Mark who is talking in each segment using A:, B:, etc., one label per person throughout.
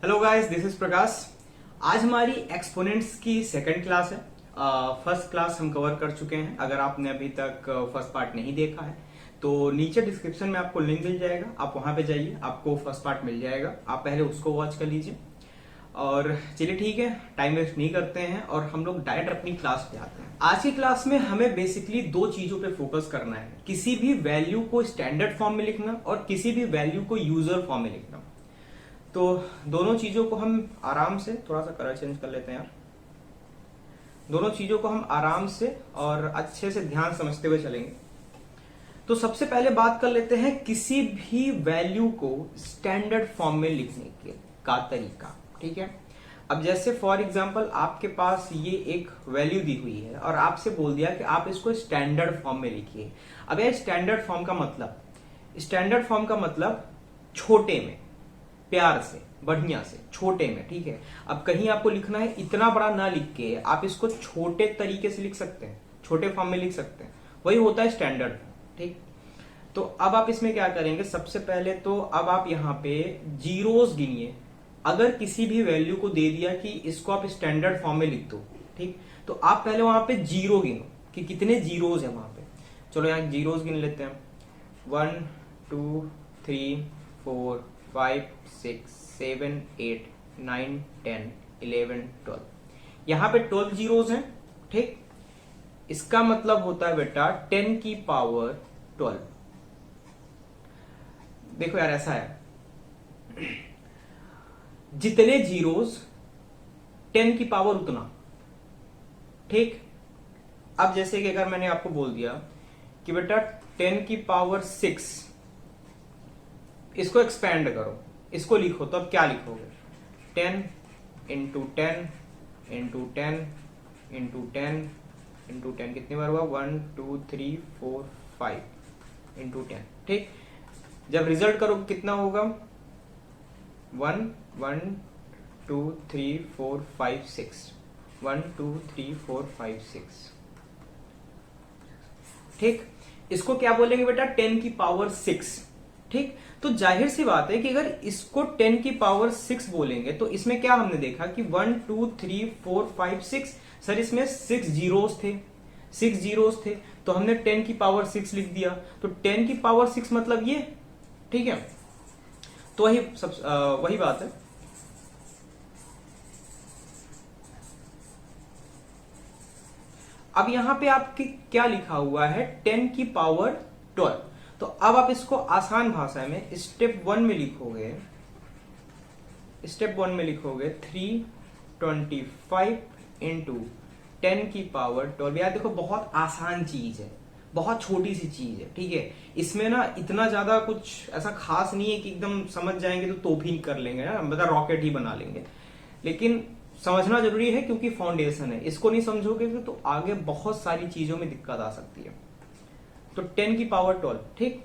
A: Hello guys, this is प्रकाश। आज हमारी exponents की सेकंड क्लास है। फर्स्ट क्लास हम कवर कर चुके हैं। अगर आपने अभी तक फर्स्ट पार्ट नहीं देखा है तो नीचे डिस्क्रिप्शन में आपको लिंक मिल जाएगा, आप वहां पे जाइए, आपको फर्स्ट पार्ट मिल जाएगा। आप पहले उसको वॉच कर लीजिए। और चलिए ठीक है, टाइम वेस्ट नहीं करते हैं और हम लोग डायरेक्ट अपनी क्लास पे आते हैं। आज की क्लास में हमें बेसिकली दो चीजों पे फोकस करना है, किसी भी वैल्यू को स्टैंडर्ड फॉर्म में लिखना और किसी भी वैल्यू को यूजर फॉर्म में लिखना। तो दोनों चीजों को हम आराम से, थोड़ा सा कलर चेंज कर लेते हैं यार, दोनों चीजों को हम आराम से और अच्छे से ध्यान समझते हुए चलेंगे। तो सबसे पहले बात कर लेते हैं किसी भी वैल्यू को स्टैंडर्ड फॉर्म में लिखने का तरीका। ठीक है, अब जैसे फॉर एग्जांपल आपके पास ये एक वैल्यू दी हुई है और आपसे बोल दिया कि आप इसको स्टैंडर्ड फॉर्म में लिखिए। अब यह स्टैंडर्ड फॉर्म का मतलब, स्टैंडर्ड फॉर्म का मतलब छोटे में, प्यार से, बढ़िया से, छोटे में। ठीक है, अब कहीं आपको लिखना है इतना बड़ा ना लिख के आप इसको छोटे तरीके से लिख सकते हैं, छोटे फॉर्म में लिख सकते हैं, वही होता है स्टैंडर्ड फॉर्म। ठीक, तो अब आप इसमें क्या करेंगे, सबसे पहले तो अब आप यहाँ पे जीरोस गिनिए। अगर किसी भी वैल्यू को दे दिया कि इसको आप स्टैंडर्ड फॉर्म में लिख दो, ठीक, तो आप पहले वहां पे जीरो गिनो कि कितने जीरोस है वहां पे। चलो यहाँ जीरोस गिन लेते हैं, 1 2 3 4 5 6 7 8 9 10 11 12। यहां पे 12 जीरोस हैं। ठीक, इसका मतलब होता है बेटा 10 की पावर 12। देखो यार, ऐसा है, जितने जीरोस 10 की पावर उतना। ठीक, अब जैसे कि अगर मैंने आपको बोल दिया कि बेटा 10 की पावर 6, इसको एक्सपेंड करो, इसको लिखो, तो अब क्या लिखोगे, 10 इंटू 10 इंटू 10 इंटू 10 इंटू 10, कितनी बार हुआ, 1 2 3 4 5 इंटू 10। ठीक, जब रिजल्ट करो कितना होगा, 1 1 2 3 4 5 6, 1 2 3 4 5 6। ठीक, इसको क्या बोलेंगे बेटा, 10 की पावर 6। ठीक, तो जाहिर सी बात है कि अगर इसको 10 की पावर 6 बोलेंगे तो इसमें क्या हमने देखा कि 1 2 3 4 5 6, सर इसमें 6 जीरोस थे, 6 जीरोस थे, तो हमने 10 की पावर 6 लिख दिया। तो 10 की पावर 6 मतलब ये। ठीक है, तो वही बात है। अब यहां पे आपके क्या लिखा हुआ है, 10 की पावर 12। तो अब आप इसको आसान भाषा में स्टेप 1 में लिखोगे, स्टेप 1 में लिखोगे 325 इंटू 10 की पावर 12। यार देखो, बहुत आसान चीज है, बहुत छोटी सी चीज है। ठीक है, इसमें ना इतना ज्यादा कुछ ऐसा खास नहीं है कि एकदम समझ जाएंगे तो तोहफी कर लेंगे ना, मतलब रॉकेट ही बना लेंगे। लेकिन समझना जरूरी है क्योंकि फाउंडेशन है, इसको नहीं समझोगे तो आगे बहुत सारी चीजों में दिक्कत आ सकती है। तो 10 की पावर 12। ठीक,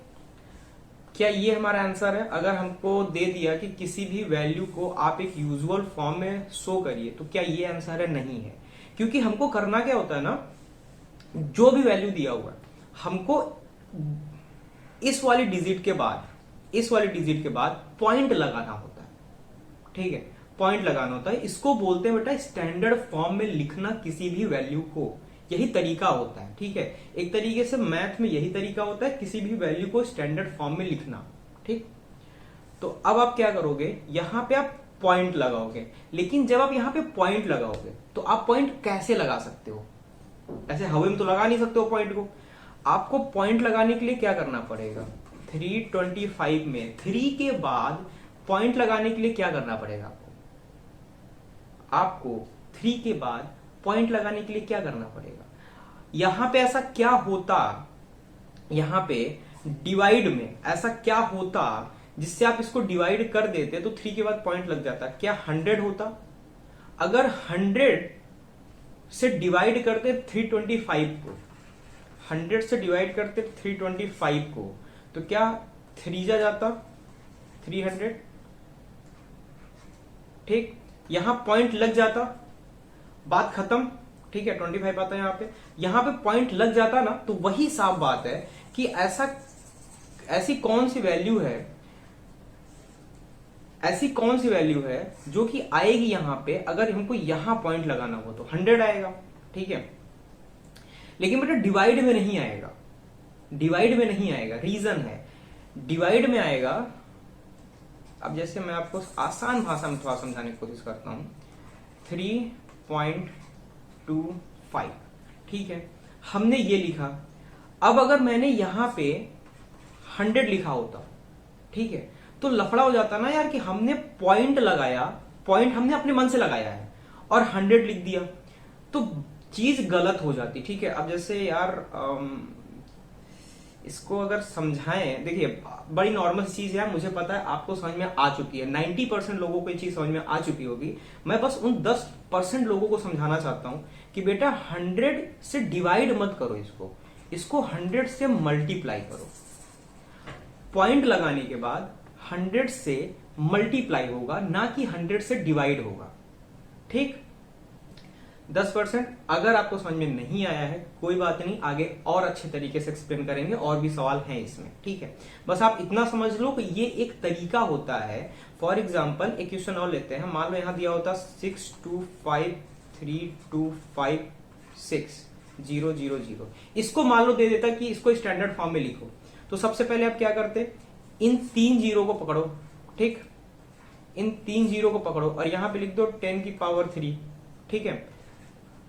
A: क्या ये हमारा आंसर है? अगर हमको दे दिया कि किसी भी वैल्यू को आप एक यूजुअल फॉर्म में शो करिए, तो क्या ये आंसर है? नहीं है, क्योंकि हमको करना क्या होता है ना, जो भी वैल्यू दिया हुआ है हमको इस वाली डिजिट के बाद, इस वाली डिजिट के बाद पॉइंट लगाना होता है। ठीक है, पॉइंट लगाना होता है, इसको बोलते हैं बेटा स्टैंडर्ड फॉर्म में लिखना किसी भी वैल्यू को। यही तरीका होता है। ठीक है, एक तरीके से मैथ में यही तरीका होता है, किसी भी वैल्यू को स्टैंडर्ड फॉर्म में लिखना। ठीक, तो अब आप क्या करोगे, यहां पे आप पॉइंट लगाओगे। लेकिन जब आप यहां पे पॉइंट लगाओगे तो आप पॉइंट कैसे लगा सकते हो, ऐसे हवा में तो लगा नहीं सकते हो पॉइंट को। आपको पॉइंट लगाने के लिए क्या करना पड़ेगा, 325 में 3 के बाद पॉइंट लगाने के लिए क्या करना पड़ेगा आपको 3 के बाद पॉइंट लगाने के लिए क्या करना पड़ेगा। यहां पे ऐसा क्या होता, यहां पे डिवाइड में ऐसा क्या होता जिससे आप इसको डिवाइड कर देते तो 3 के बाद पॉइंट लग जाता, क्या 100 होता? अगर 100 से डिवाइड करते 325 को, 100 से डिवाइड करते 325 को, तो क्या 3 जा जाता 300। ठीक, यहां पॉइंट लग जाता, बात खत्म। ठीक है, 25 आता है यहां पे पॉइंट लग जाता ना, तो वही साफ बात है कि ऐसी कौन सी वैल्यू है ऐसी कौन सी वैल्यू है जो कि आएगी यहां पे, अगर हमको यहां पॉइंट लगाना हो तो 100 आएगा, ठीक है। लेकिन बेटा डिवाइड में नहीं आएगा, डिवाइड में नहीं आएगा। रीजन है, डिवाइड में आएगा, अब जैसे मैं आपको आसान भाषा में थोड़ा समझाने की कोशिश करता हूं, 3.25, ठीक है, हमने ये लिखा। अब अगर मैंने यहां पे 100 लिखा होता, ठीक है, तो लफड़ा हो जाता ना यार कि हमने पॉइंट लगाया, पॉइंट हमने अपने मन से लगाया है और 100 लिख दिया, तो चीज गलत हो जाती, ठीक है। अब जैसे यार इसको अगर समझाएं, देखिए बड़ी नॉर्मल चीज है, मुझे पता है आपको समझ में आ चुकी है, 90% लोगों को ये चीज समझ में आ चुकी होगी। मैं बस उन 10% लोगों को समझाना चाहता हूं कि बेटा 100 से डिवाइड मत करो, इसको 100 से मल्टीप्लाई करो। पॉइंट लगाने के बाद 100 से मल्टीप्लाई होगा, ना कि 100 से डिवाइड होगा, ठीक। 10%। अगर आपको समझ में नहीं आया है कोई बात नहीं, आगे और अच्छे तरीके से एक्सप्लेन करेंगे, और भी सवाल हैं इसमें, ठीक है। बस आप इतना समझ लो कि ये एक तरीका होता है। फॉर एग्जाम्पल एक क्वेश्चन और लेते हैं, मान लो यहां दिया होता 6253256 इसको मान लो दे देता कि इसको स्टैंडर्ड फॉर्म में लिखो, तो सबसे पहले आप क्या करते, इन 3 जीरो को पकड़ो, ठीक, इन 3 जीरो को पकड़ो और यहां पे लिख दो 10⁻3, ठीक है।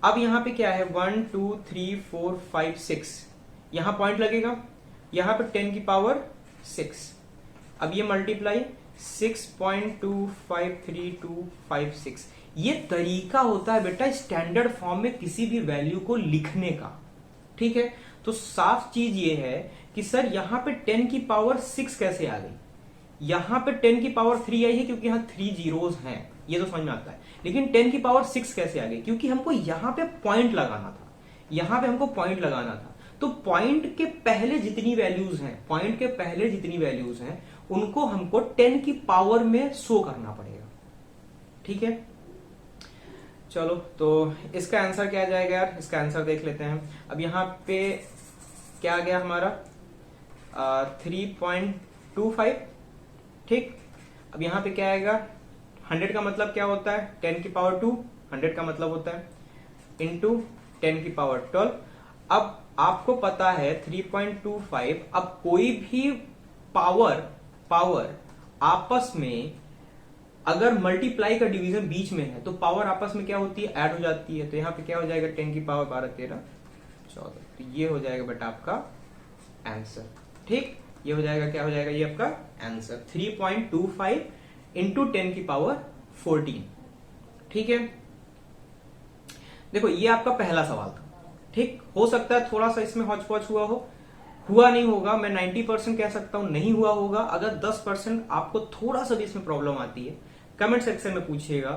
A: अब यहां पे क्या है, 1 2 3 4 5 6, यहां पॉइंट लगेगा, यहां पे 10⁻6। अब ये मल्टीप्लाई 6.253256, ये तरीका होता है बेटा स्टैंडर्ड फॉर्म में किसी भी वैल्यू को लिखने का, ठीक है। तो साफ चीज ये है कि सर यहां पे 10⁻6 कैसे आ गई, यहां पे 10⁻3 आई है क्योंकि यहां 3 जीरोस हैं, ये तो समझ में आता है। लेकिन 10⁻6 कैसे आ गई, क्योंकि हमको यहां पे पॉइंट लगाना था, यहां पे हमको पॉइंट लगाना था। तो पॉइंट के पहले जितनी वैल्यूज हैं, पॉइंट के पहले जितनी वैल्यूज हैं उनको हमको 10 की पावर में शो करना पड़ेगा, ठीक है। चलो तो इसका आंसर क्या आ जाएगा यार, इसका आंसर देख लेते हैं। अब यहां पे क्या आ गया हमारा 3.25, ठीक। अब यहां पे क्या आएगा, 100 का मतलब क्या होता है, 10⁻2, 100 का मतलब होता है इंटू 10⁻12। अब आपको पता है 3.25, अब कोई भी पावर आपस में अगर मल्टीप्लाई का डिवीजन बीच में है तो पावर आपस में क्या होती है, ऐड हो जाती है। तो यहां पे क्या हो जाएगा, 10⁻12 13 14, तो ये हो जाएगा बेटा आपका आंसर, ठीक। ये हो जाएगा, क्या हो जाएगा, ये आपका आंसर 3.25 इंटू 10⁻14, ठीक है। देखो ये आपका पहला सवाल था, ठीक। हो सकता है थोड़ा सा इसमें हौच पौच हुआ नहीं होगा, मैं 90% कह सकता हूं नहीं हुआ होगा। अगर 10% आपको थोड़ा सा भी इसमें प्रॉब्लम आती है, कमेंट सेक्शन में पूछिएगा,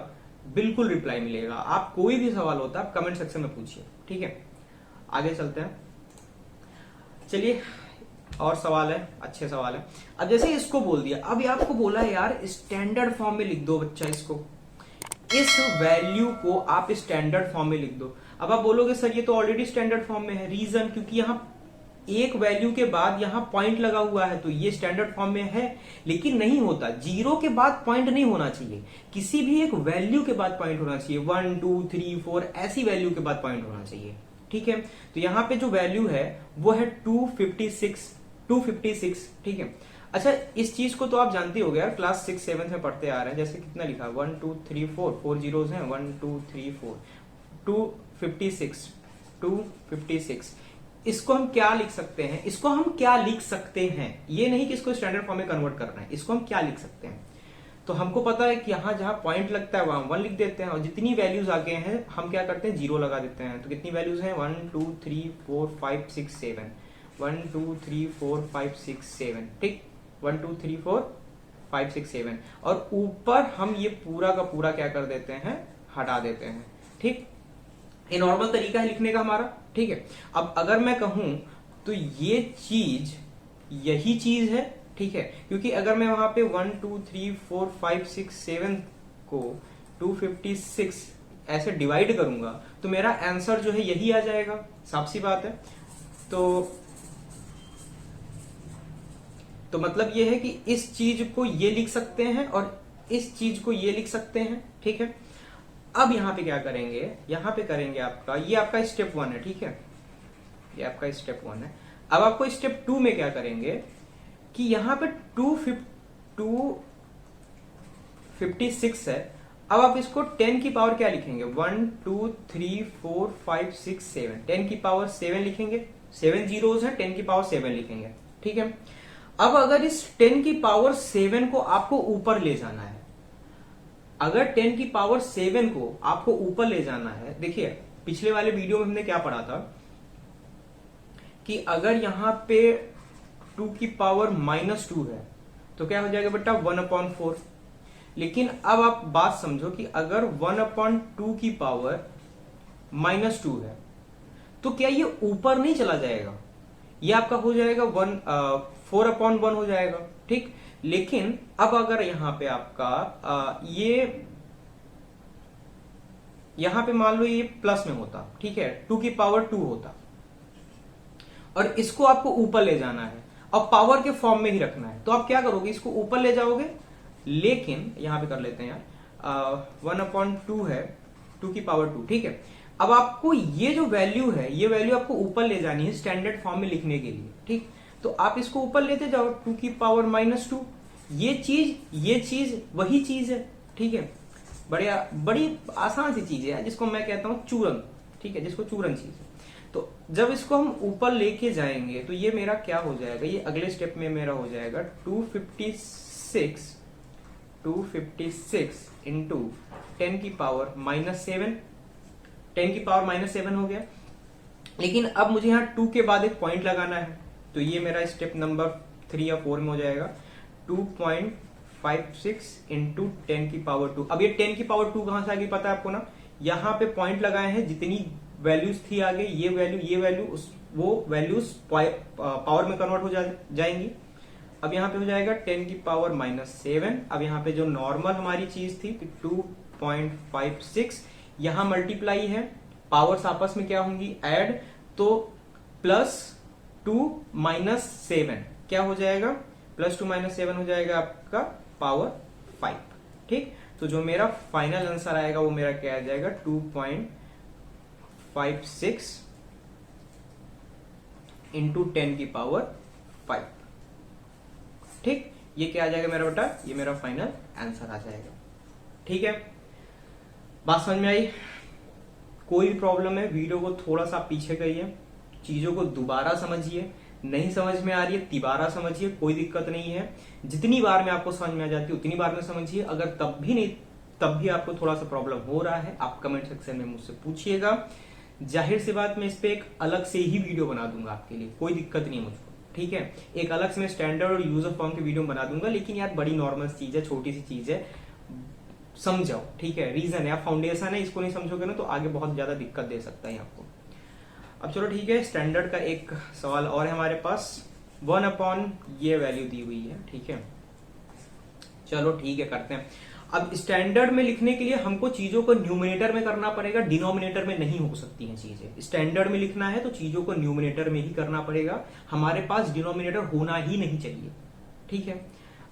A: बिल्कुल रिप्लाई मिलेगा। आप कोई भी सवाल होता है आप कमेंट सेक्शन में पूछिए, ठीक है। आगे चलते हैं, चलिए और सवाल है, अच्छे सवाल है। अब जैसे इसको बोल दिया, अब ये आपको बोला है यार स्टैंडर्ड फॉर्म में लिख दो बच्चा, इसको, इस वैल्यू को आप स्टैंडर्ड फॉर्म में लिख दो। अब आप बोलोगे सर ये तो ऑलरेडी स्टैंडर्ड फॉर्म में है, रीजन क्योंकि यहां एक वैल्यू के बाद यहां पॉइंट लगा हुआ है, तो ये स्टैंडर्ड फॉर्म में है। लेकिन नहीं होता, जीरो के बाद पॉइंट नहीं होना चाहिए, किसी भी एक वैल्यू के बाद पॉइंट होना चाहिए, 1 2 3 4 ऐसी वैल्यू के बाद पॉइंट होना चाहिए, ठीक है। तो यहां पे जो वैल्यू है वो है 256, ठीक है। अच्छा इस चीज को तो आप जानते हो यार, क्लास 6 7 में पढ़ते आ रहे हैं। जैसे कितना लिखा, 1 2 3 4 जीरोस हैं, 1 2 3 4 256। इसको हम क्या लिख सकते हैं, इसको हम क्या लिख सकते हैं, ये नहीं कि इसको स्टैंडर्ड फॉर्म में कन्वर्ट करना है, इसको हम क्या लिख सकते हैं। तो हमको पता है कि यहां जहां पॉइंट लगता है वहां 1 लिख देते हैं, और जितनी वैल्यूज आगे हैं हम क्या करते हैं, 0 लगा देते हैं। तो कितनी वैल्यूज हैं, 1 2 3 4 5 6 7, 1 2 3 4 5 6 7, ठीक, 1 2 3 4 5 6 7, और ऊपर हम ये पूरा का पूरा क्या कर देते हैं, हटा देते हैं, ठीक। ये नॉर्मल तरीका है लिखने का हमारा, ठीक है। अब अगर मैं कहूं तो ये चीज यही चीज है, ठीक है, क्योंकि अगर मैं वहां पे 1 2 3 4 5 6 7 को 256 ऐसे डिवाइड करूंगा तो मेरा आंसर जो है यही आ जाएगा, साफ सी बात है। तो मतलब ये है कि इस चीज को ये लिख सकते हैं और इस चीज को ये लिख सकते हैं, ठीक है। अब यहाँ पे क्या करेंगे, यहाँ पे करेंगे आपका, ये आपका स्टेप 1 है, ठीक है, ये आपका स्टेप 1 है। अब आपको स्टेप 2 में क्या करेंगे कि यहाँ पे 256 है। अब आप इसको 10 की पावर क्या लिखेंगे, 1 2 3 4 5 6 7, 10 की पावर 7 लिखेंगे, 7 जीरोस है, 10 की पावर 7 लिखेंगे, ठीक है। अब अगर इस 10 की पावर 7 को आपको ऊपर ले जाना है, अगर 10 की पावर 7 को आपको ऊपर ले जाना है, देखिए पिछले वाले वीडियो में हमने क्या पढ़ा था कि अगर यहां पे 2 की पावर -2 है तो क्या हो जाएगा बेटा 1/4। लेकिन अब आप बात समझो कि अगर 1/2 की पावर -2 है तो क्या ये ऊपर नहीं चला जाएगा, ये आपका हो जाएगा 4/1 हो जाएगा, ठीक। लेकिन अब अगर यहां पे आपका यहां पे मान लो ये प्लस में होता, ठीक है, 2 की पावर 2 होता और इसको आपको ऊपर ले जाना है और पावर के फॉर्म में ही रखना है, तो आप क्या करोगे, इसको ऊपर ले जाओगे। लेकिन यहां पे कर लेते हैं यार, 1/2 है, 2 की पावर 2, ठीक है। अब आपको ये जो वैल्यू है, ये वैल्यू आपको ऊपर ले जानी है स्टैंडर्ड फॉर्म में लिखने के लिए, ठीक। तो आप इसको ऊपर लेते जाओ, 2 की पावर -2, ये चीज वही चीज है, ठीक है। बड़ी आसान सी चीज है जिसको मैं कहता हूं चूरन, ठीक है, जिसको चूरन चीज है। तो जब इसको हम ऊपर लेके जाएंगे तो ये मेरा क्या हो जाएगा, ये अगले स्टेप में मेरा हो जाएगा 256 इंटू 10 की पावर -7, 10 की पावर -7 हो गया। लेकिन अब मुझे यहाँ 2 के बाद एक पॉइंट लगाना है, तो ये मेरा स्टेप नंबर 3 या 4 में हो जाएगा 2.56 इंटू 10 की पावर 2। अब ये 10 की पावर 2 कहां से आ गई पता है आपको ना, यहाँ पे पॉइंट लगाए हैं, जितनी वैल्यूज थी आगे, ये वैल्यू वो वैल्यूज पावर में कन्वर्ट हो जाएंगी। अब यहाँ पे हो जाएगा 10 की पावर -7। अब यहाँ पे जो नॉर्मल हमारी चीज थी 2.56, यहां मल्टीप्लाई है, पावर्स आपस में क्या होंगी, ऐड, तो +2 -7 क्या हो जाएगा, +2 -7 हो जाएगा आपका पावर 5, ठीक। तो जो मेरा फाइनल आंसर आएगा वो मेरा क्या आ जाएगा, 2.56 इंटू 10 की पावर 5, ठीक। ये क्या आ जाएगा मेरा बेटा, ये मेरा फाइनल आंसर आ जाएगा, ठीक है। बात समझ में आई, कोई भी प्रॉब्लम है वीडियो को थोड़ा सा पीछे करिए, चीजों को दोबारा समझिए, नहीं समझ में आ रही है तिबारा समझिए, कोई दिक्कत नहीं है। जितनी बार में आपको समझ में आ जाती है उतनी बार में समझिए। अगर तब भी आपको थोड़ा सा प्रॉब्लम हो रहा है, आप कमेंट सेक्शन में मुझसे पूछिएगा। जाहिर सी बात, मैं इस पे एक अलग से ही वीडियो बना दूंगा आपके लिए, कोई दिक्कत नहीं है मुझको, ठीक है। एक अलग से मैं स्टैंडर्ड और यूजर फॉर्म की वीडियो बना दूंगा, लेकिन यार बड़ी नॉर्मल चीज है, छोटी सी चीज है, समझाओ, ठीक है। रीजन है, आप फाउंडेशन है, इसको नहीं समझोगे ना तो आगे बहुत ज्यादा दिक्कत दे सकता है आपको। अब चलो ठीक है, स्टैंडर्ड का एक सवाल और है हमारे पास, 1/, ये वैल्यू दी हुई है, ठीक है। चलो ठीक है, करते हैं। अब स्टैंडर्ड में लिखने के लिए हमको चीजों को न्यूमिनेटर में करना पड़ेगा, डिनोमिनेटर में नहीं हो सकती हैं चीजें। स्टैंडर्ड में लिखना है तो चीजों को न्यूमिनेटर में ही करना पड़ेगा, हमारे पास डिनोमिनेटर होना ही नहीं चाहिए, ठीक है।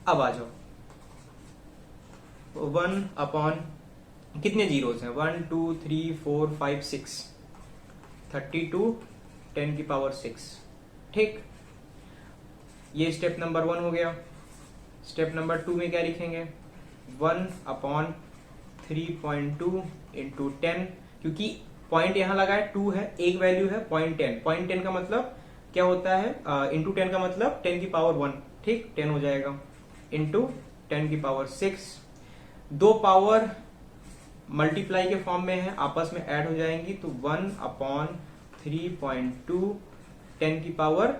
A: अब आ जाओ, 1/, कितने जीरोस हैं, 1 2 3 4 5 6, 32, 10 की पावर 6, ठीक। ये स्टेप नंबर 1 हो गया। स्टेप नंबर 2 में क्या लिखेंगे, 1/3.2 इंटू 10, क्योंकि पॉइंट यहां लगा है, 2 है, एक वैल्यू है 0.10, 0.10 का मतलब क्या होता है, इंटू 10 का मतलब 10 की पावर 1, ठीक, 10 हो जाएगा, इंटू 10 की पावर 6, दो पावर मल्टीप्लाई के फॉर्म में है, आपस में ऐड हो जाएंगी, तो 1/3.2 10 की पावर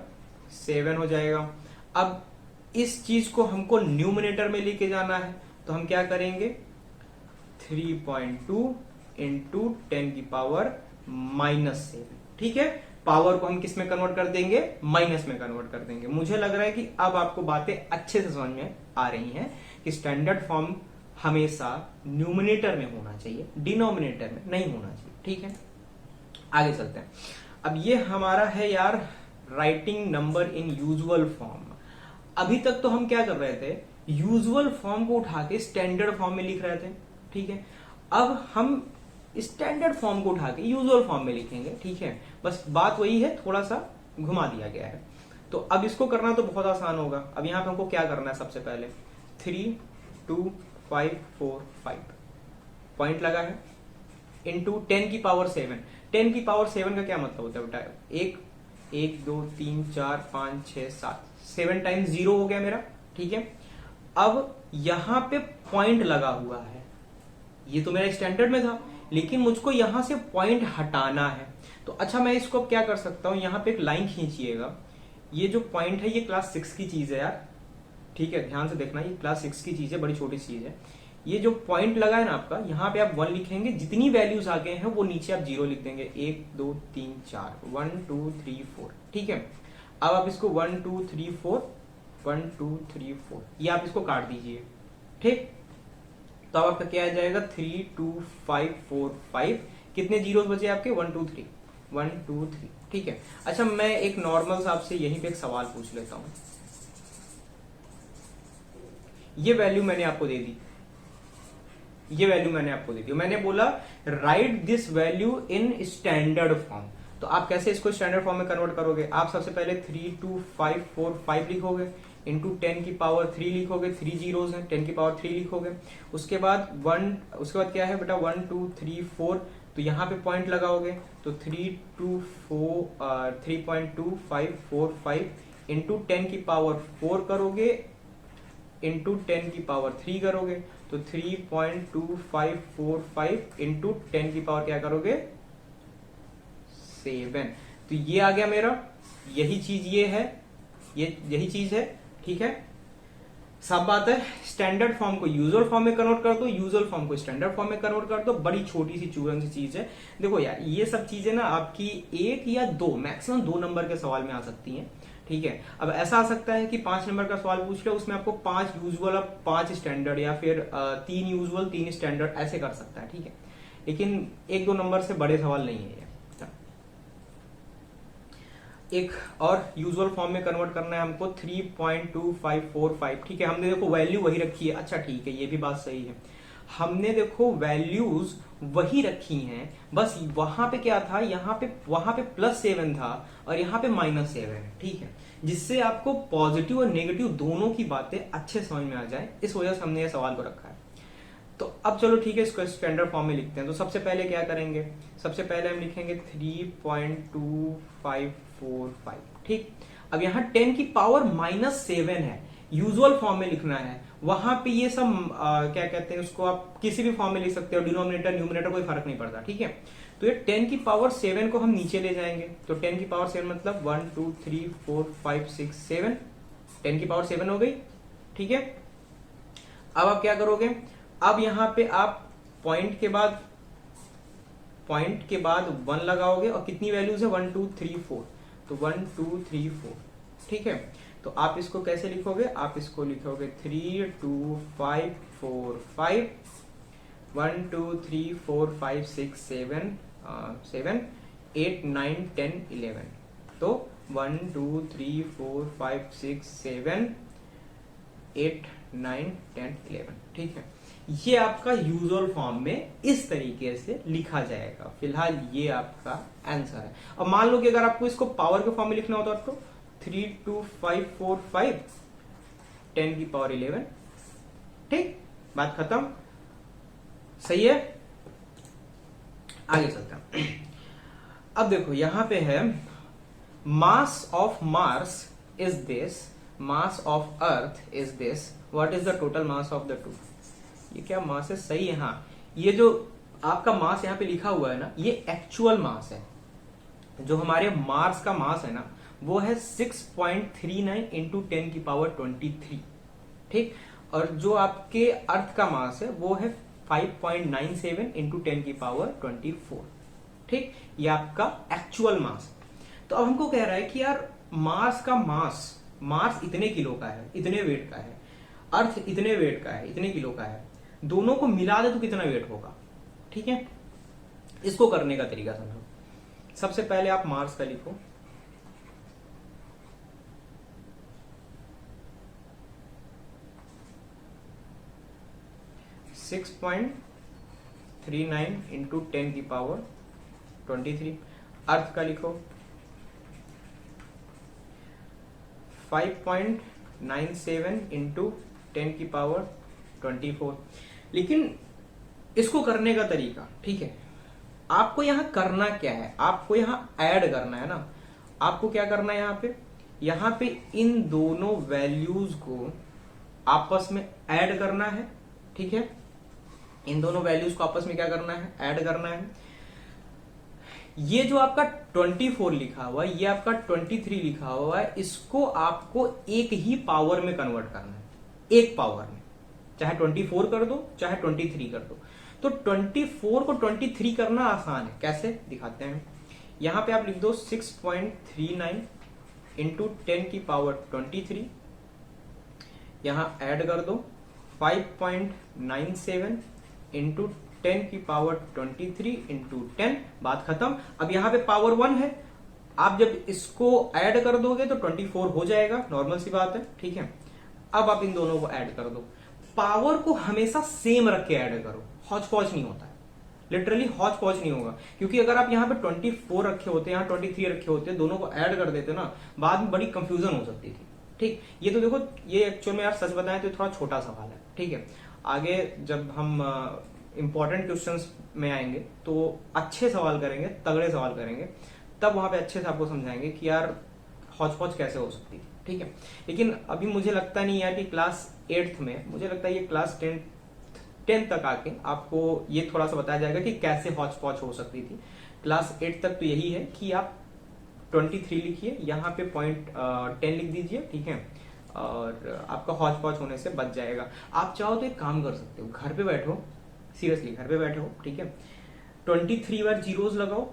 A: 7 हो जाएगा। अब इस चीज को हमको न्यूमिनेटर में लेके जाना है, तो हम क्या करेंगे, 3.2 इंटू 10 की पावर -7, ठीक है। पावर को हम किस में कन्वर्ट कर देंगे, माइनस में कन्वर्ट कर देंगे। मुझे लग रहा है कि अब आपको बातें अच्छे से समझ में आ रही हैं कि स्टैंडर्ड फॉर्म हमेशा न्यूमिनेटर में होना चाहिए, डिनोमिनेटर में नहीं होना चाहिए, ठीक है। आगे चलते हैं। अब ये हमारा है यार writing number in usual form. अभी तक तो हम क्या कर रहे थे यूजुअल फॉर्म को उठा के स्टैंडर्ड फॉर्म में लिख रहे थे, ठीक है। अब हम स्टैंडर्ड फॉर्म को उठा के यूजुअल फॉर्म में लिखेंगे, ठीक है। बस बात वही है, थोड़ा सा घुमा दिया गया है। तो अब इसको करना तो बहुत आसान होगा। अब यहां पे हमको क्या करना है, सबसे पहले 3 2 5 4 5 पॉइंट लगा है इंटू 10 की पावर 7। 10 की पावर 7 का क्या मतलब होता है बेटा, 1 1 2 3 4 5 6 7 7 टाइम्स 0 हो गया मेरा, ठीक है। अब यहां पे पॉइंट लगा हुआ है, ये तो मेरा स्टैंडर्ड में था, लेकिन मुझको यहां से पॉइंट हटाना है। तो अच्छा, मैं इसको अब क्या कर सकता हूं, यहां पे एक लाइन खींचिएगा। ये जो पॉइंट है ये क्लास 6 की चीज है यार, ठीक है, ध्यान से देखना, ये क्लास 6 की चीज है, बड़ी छोटी चीज है। ये जो पॉइंट लगा है ना आपका, यहाँ पे आप 1 लिखेंगे, जितनी वैल्यूज आगे हैं वो नीचे आप 0 लिख देंगे। 1 2 3 4 1 2 3 4, ठीक है। अब आप इसको 1 2 3 4 1 2 3 4 ये आप इसको काट दीजिए, ठीक। तो अब आपका क्या आ जाएगा, 3 2 5 4 5, कितने जीरोस बचे आपके, 1 2 3 1 2 3, ठीक है। अच्छा, मैं एक नॉर्मल सा आपसे यहीं पे एक सवाल पूछ लेता हूं। ये वैल्यू मैंने आपको दे दी, ये वैल्यू मैंने आपको दे दी, मैंने बोला right this value in standard form. तो आप कैसे इसको स्टैंडर्ड फॉर्म में कन्वर्ट करोगे, आप सबसे पहले 3 2 5 4 5 लिखोगे, इंटू 10 की पावर 3 लिखोगे, 3 जीरोस है, 10 की पावर 3 लिखोगे। उसके बाद 1, उसके बाद क्या है बेटा, 1 2 3 4, तो यहाँ पे पॉइंट लगाओगे, तो 3 2 4 3.2545 इंटू 10 की पावर 4 करोगे, इंटू 10 की पावर 3 करोगे, तो 3.2545 इंटू 10 की पावर क्या करोगे, 7। तो ये आ गया मेरा, यही चीज ये है, ये यही चीज है, ठीक है। सब बात है, स्टैंडर्ड फॉर्म को यूजुअल फॉर्म में कन्वर्ट कर दो, यूजुअल फॉर्म को स्टैंडर्ड फॉर्म में कन्वर्ट कर दो, बड़ी छोटी सी चूरन सी चीज है। देखो यार, ये सब चीजें ना आपकी 1 या 2 मैक्सिमम 2 नंबर के सवाल में आ सकती हैं, ठीक है। अब ऐसा आ सकता है कि 5 नंबर का सवाल पूछ लो, उसमें आपको 5 यूजुअल और 5 स्टैंडर्ड, या फिर 3 यूजुअल 3 स्टैंडर्ड ऐसे कर सकता है, ठीक है। लेकिन 1 2 नंबर से बड़े सवाल नहीं है ये। एक और यूजुअल फॉर्म में कन्वर्ट करना है हमको, 3.2545, ठीक है। हमने देखो वैल्यू वही रखी है, अच्छा ठीक है, ये भी बात सही है, हमने देखो वैल्यूज वही रखी हैं, बस वहां पे क्या था, वहां पे +7 था और यहाँ पे -7 है, ठीक है। जिससे आपको पॉजिटिव और नेगेटिव दोनों की बातें अच्छे समझ में आ जाए, इस वजह से हमने ये सवाल को रखा है। तो अब चलो ठीक है, इसको स्टैंडर्ड फॉर्म में लिखते हैं। तो सबसे पहले क्या करेंगे, सबसे पहले हम लिखेंगे 3.2545, ठीक। अब यहाँ 10 की पावर -7 है, यूजुअल फॉर्म में लिखना है, वहां पे ये सब क्या कहते हैं उसको, आप किसी भी फॉर्म में लिख सकते हो, डिनोमिनेटर न्यूमरेटर कोई फर्क नहीं पड़ता, ठीक है। तो ये 10 की पावर 7 को हम नीचे ले जाएंगे, तो 10 की पावर 7 मतलब 1 2 3 4 5 6 7, 10 की पावर 7 हो गई, ठीक है। अब आप क्या करोगे, अब यहां पे आप पॉइंट के बाद 1 लगाओगे, और कितनी वैल्यूज है, 1 2 3 4, तो 1 2 3 4, ठीक है। तो आप इसको कैसे लिखोगे, आप इसको लिखोगे 3 2 5 4 5 1 2 3 4 5 6 7 8 9 10 11, तो 1 2 3 4 5 6 7 8 9 10 11, ठीक है। ये आपका यूजुअल फॉर्म में इस तरीके से लिखा जाएगा। फिलहाल ये आपका आंसर है। अब मान लो कि अगर आपको इसको पावर के फॉर्म में लिखना होता तो 3 2 5 4 5 10 की पावर 11, ठीक, बात खत्म, सही है। आगे चलते हैं। अब देखो यहां पे है, mass of Mars is this, mass of earth is this, what is the total mass of the two. ये क्या मास है, सही है, हाँ। ये जो आपका मास यहाँ पे लिखा हुआ है ना, ये एक्चुअल मास है। जो हमारे मार्स का मास है ना, वो है 6.39 इंटू 10 की पावर 23, ठीक। और जो आपके अर्थ का मास है वो है 5.97 इंटू 10 की पावर 24, ठीक। ये आपका एक्चुअल मास। तो अब हमको कह रहा है कि यार मार्स का मार्स इतने किलो का है, इतने वेट का है, अर्थ इतने वेट का है, इतने किलो का है, दोनों को मिला दे तो कितना वेट होगा, ठीक है। इसको करने का तरीका समझो। सबसे पहले आप मार्स का लिखो, 6.39 इंटू 10 की पावर 23। अर्थ का लिखो 5.97 इंटू 10 की पावर 24। लेकिन इसको करने का तरीका, ठीक है, आपको यहां करना क्या है, आपको यहां ऐड करना है ना। आपको क्या करना है यहां पे इन दोनों वैल्यूज को आपस में ऐड करना है, ठीक है। इन दोनों वैल्यूज को आपस में क्या करना है, ऐड करना है। ये जो आपका 24 लिखा हुआ है, ये आपका 23 लिखा हुआ है, इसको आपको एक ही पावर में कन्वर्ट करना है, एक पावर में। चाहे 24 कर दो, चाहे 23 कर दो। तो 24 को 23 करना आसान है, कैसे दिखाते हैं। यहां पे आप लिख दो 6.39 इंटू 10 की पावर 23। यहां ऐड कर दो 5.97 इंटू 10 की पावर 23 इंटू 10। बात खत्म। अब यहां पे पावर 1 है, आप जब इसको ऐड कर दोगे तो 24 हो जाएगा, नॉर्मल सी बात है, ठीक है। अब आप इन दोनों को ऐड कर दो। पावर को हमेशा सेम रख के ऐड करो, हौच पौच नहीं होता है, लिटरली हौच पौच नहीं होगा। क्योंकि अगर आप यहाँ पे 24 रखे होते, यहाँ 23 रखे होते, दोनों को ऐड कर देते ना, बाद में बड़ी कंफ्यूजन हो सकती थी, ठीक। ये तो देखो, ये एक्चुअल में यार सच बताएं तो थोड़ा छोटा सवाल है, ठीक है। आगे जब हम इंपॉर्टेंट क्वेश्चंस में आएंगे तो अच्छे सवाल करेंगे, तगड़े सवाल करेंगे, तब वहां पे अच्छे से आपको समझाएंगे कि यार हौच पौच कैसे हो सकती है, ठीक है। लेकिन अभी मुझे लगता नहीं यार कि क्लास 8th में, मुझे लगता है ये क्लास 10 तक आके आपको ये थोड़ा सा बताया जाएगा कि कैसे हौच पौच हो सकती थी। क्लास 8 तक तो यही है कि आप 23 लिखिए, यहाँ पे पॉइंट 10 लिख दीजिए, ठीक है, और आपका हौच पौच होने से बच जाएगा। आप चाहो तो एक काम कर सकते हो, घर पे बैठो, सीरियसली घर पे बैठे हो, ठीक है, 23 बार जीरोस लगाओ,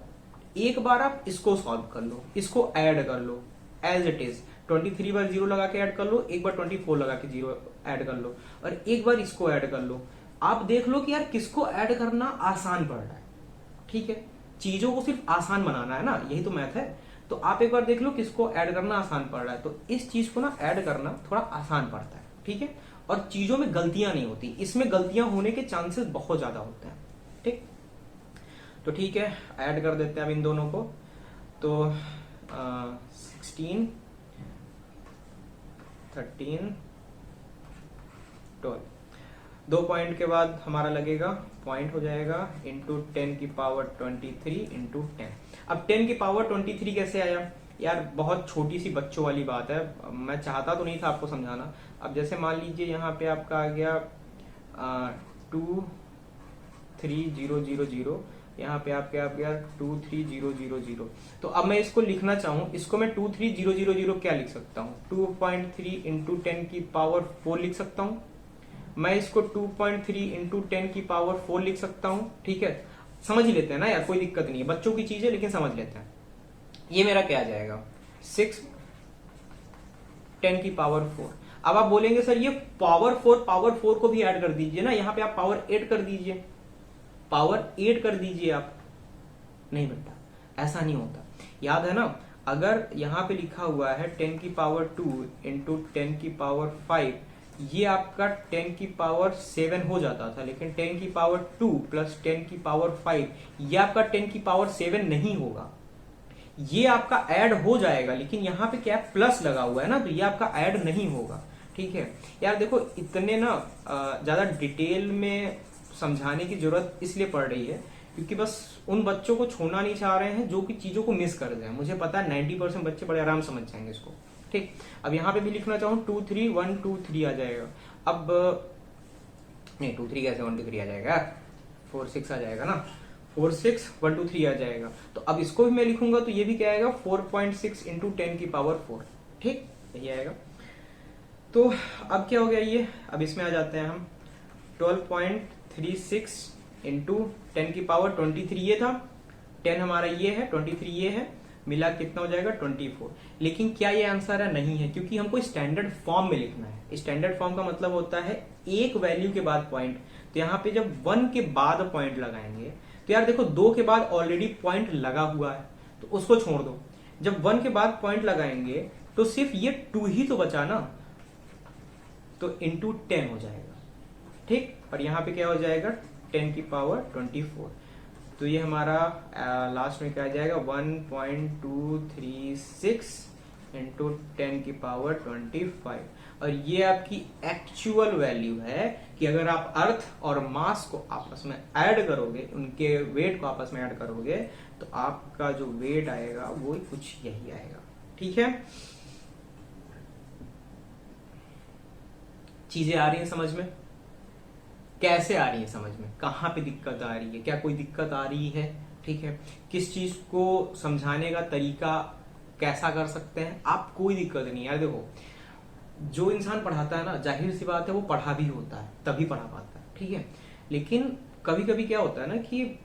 A: एक बार आप इसको सॉल्व कर लो, इसको ऐड कर लो एज इट इज। 23 बार जीरो लगा के ऐड कर लो, एक बार 24 लगा के जीरो ऐड कर लो, और एक बार इसको ऐड कर लो। आप देख लो कि यार किसको ऐड करना आसान पड़ रहा है, ठीक है। चीजों को सिर्फ आसान बनाना है ना, यही तो मैथ है। तो आप एक बार देख लो किसको ऐड करना आसान पड़ रहा है, तो इस चीज को ना ऐड करना थोड़ा आसान पड़ता है, ठीक है। और चीजों में गलतियां नहीं होती, इसमें गलतियां होने के चांसेस बहुत ज्यादा होते हैं, ठीक। तो ठीक है, ऐड कर देते हैं अब इन दोनों को। तो 16, 13, 12, 2 पॉइंट के बाद हमारा लगेगा पॉइंट हो जाएगा इंटू 10 की पावर 23 इंटू 10। अब 10 की पावर 23 कैसे आया यार, बहुत छोटी सी बच्चों वाली बात है, मैं चाहता तो नहीं था आपको समझाना। अब जैसे मान लीजिए यहाँ पे आपका आ गया 23000, यहाँ पे आपके आ गया 23000। तो अब मैं इसको लिखना चाहूँ, इसको मैं 23000 क्या लिख सकता हूँ, 2.3 इंटू 10 की पावर 4 लिख सकता हूँ। मैं इसको 2.3 इंटू 10 की पावर 4 लिख सकता हूँ, ठीक है। समझ ही लेते हैं ना यार, कोई दिक्कत नहीं है, बच्चों की चीज है लेकिन समझ लेते हैं। ये मेरा क्या आ जाएगा 6, 10 की पावर 4। अब आप बोलेंगे सर ये पावर 4 को भी ऐड कर दीजिए ना, यहाँ पे आप पावर 8 कर दीजिए, पावर 8 कर दीजिए आप। नहीं बेटा, ऐसा नहीं होता, याद है ना। अगर यहाँ पे लिखा हुआ है 10 की पावर 2 इंटू 10 की पावर 5, ये आपका 10 की पावर 7 हो जाता था, लेकिन 10 की पावर 2 प्लस 10 की पावर 5, ये आपका 10 की पावर 7 नहीं होगा, ये आपका ऐड हो जाएगा। लेकिन यहाँ पे क्या प्लस लगा हुआ है ना, तो ये आपका ऐड नहीं होगा, ठीक है। यार देखो, इतने ना ज्यादा डिटेल में समझाने की जरूरत इसलिए पड़ रही है क्योंकि बस उन बच्चों को छोड़ना नहीं चाह रहे हैं जो कि चीजों को मिस कर जाए। मुझे पता है 90% बच्चे बड़े आराम समझ जाएंगे इसको, ठीक। अब यहाँ पे भी लिखना चाहूँ 2 3 1 2 3 आ जाएगा। अब नहीं 2 3 कैसे 1 2 3 आ जाएगा, 4 6 आ जाएगा ना, 4 6 1 2 3 आ जाएगा। तो अब इसको भी मैं लिखूंगा तो ये भी क्या आएगा 4.6 इंटू 10 की पावर 4, ठीक, यही आएगा। तो अब क्या हो गया ये, अब इसमें आ जाते हैं हम 12.36 इंटू 10 की पावर 23, ये था 10 हमारा ये है, 23 ये है, मिला कितना हो जाएगा 24। लेकिन क्या ये आंसर है, नहीं है, क्योंकि हमको स्टैंडर्ड फॉर्म में लिखना है। स्टैंडर्ड फॉर्म का मतलब होता है एक वैल्यू के बाद पॉइंट। तो यहाँ पे जब 1 के बाद पॉइंट लगाएंगे तो यार देखो 2 के बाद ऑलरेडी पॉइंट लगा हुआ है तो उसको छोड़ दो। जब 1 के बाद पॉइंट लगाएंगे तो सिर्फ ये 2 ही तो बचा ना, तो इंटू 10 हो जाएगा, ठीक। और यहाँ पे क्या हो जाएगा 10 की पावर 24। तो ये हमारा लास्ट में क्या आ जाएगा 1.236 इंटू 10 की पावर 25। और ये आपकी एक्चुअल वैल्यू है कि अगर आप अर्थ और मास को आपस में ऐड करोगे, उनके वेट को आपस में ऐड करोगे, तो आपका जो वेट आएगा वो कुछ यही आएगा। ठीक है, चीजें आ रही हैं समझ में? कैसे आ रही है समझ में? कहाँ पे दिक्कत आ रही है? क्या कोई दिक्कत आ रही है? ठीक है, किस चीज को समझाने का तरीका कैसा कर सकते हैं आप? कोई दिक्कत नहीं यार। देखो, जो इंसान पढ़ाता है ना, जाहिर सी बात है वो पढ़ा भी होता है, तभी पढ़ा पाता है। ठीक है, लेकिन कभी कभी क्या होता है ना कि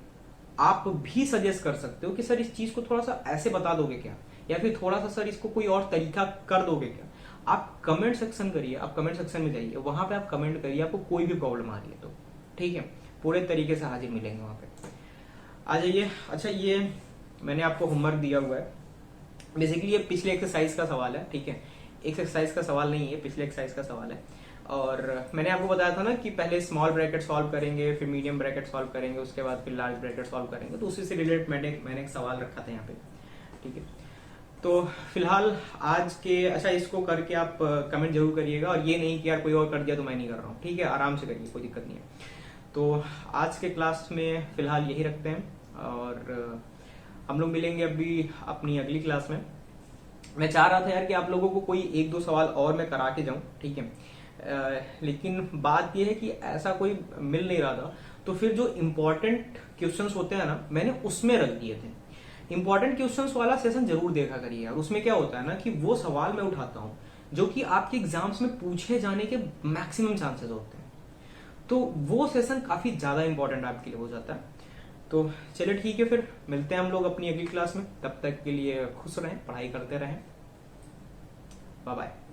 A: आप भी सजेस्ट कर सकते हो कि सर इस चीज को थोड़ा सा ऐसे बता दोगे क्या, या फिर थोड़ा सा सर इसको कोई और तरीका कर दोगे क्या। आप कमेंट सेक्शन करिए, आप कमेंट सेक्शन में जाइए, वहां पे आप कमेंट करिए, आपको कोई भी प्रॉब्लम आ रही है तो। ठीक है, पूरे तरीके से हाजिर मिलेंगे वहां पे, आ जाइए। अच्छा, ये मैंने आपको होमवर्क दिया हुआ है। बेसिकली ये पिछले एक्सरसाइज का सवाल है। ठीक है, एक्सरसाइज का सवाल नहीं है, पिछले एक्सरसाइज का सवाल है। और मैंने आपको बताया था ना कि पहले स्मॉल ब्रैकेट सॉल्व करेंगे, फिर मीडियम ब्रैकेट सॉल्व करेंगे, उसके बाद फिर लार्ज ब्रैकेट सॉल्व करेंगे। तो उसी से रिलेटेड मैंने एक सवाल रखा था यहाँ पे। ठीक है, तो फिलहाल आज के, अच्छा इसको करके आप कमेंट जरूर करिएगा, और ये नहीं कि यार कोई और कर दिया तो मैं नहीं कर रहा हूँ। ठीक है, आराम से करिए, कोई दिक्कत नहीं है। तो आज के क्लास में फिलहाल यही रखते हैं, और हम लोग मिलेंगे अभी अपनी अगली क्लास में। मैं चाह रहा था यार कि आप लोगों को कोई एक दो सवाल और मैं करा के जाऊं। ठीक है, लेकिन बात यह है कि ऐसा कोई मिल नहीं रहा था, तो फिर जो इम्पोर्टेंट क्वेश्चंस होते हैं ना, मैंने उसमें रख दिए थे। इंपॉर्टेंट क्वेश्चंस वाला सेशन जरूर देखा करिए यार। उसमें क्या होता है ना कि वो सवाल मैं उठाता हूं जो कि आपके एग्जाम्स में पूछे जाने के मैक्सिमम चांसेस होते हैं, तो वो सेशन काफी ज्यादा इंपॉर्टेंट आपके लिए हो जाता है। तो चलिए ठीक है, फिर मिलते हैं हम लोग अपनी अगली क्लास में। तब तक के लिए खुश रहें, पढ़ाई करते रहें। Bye bye.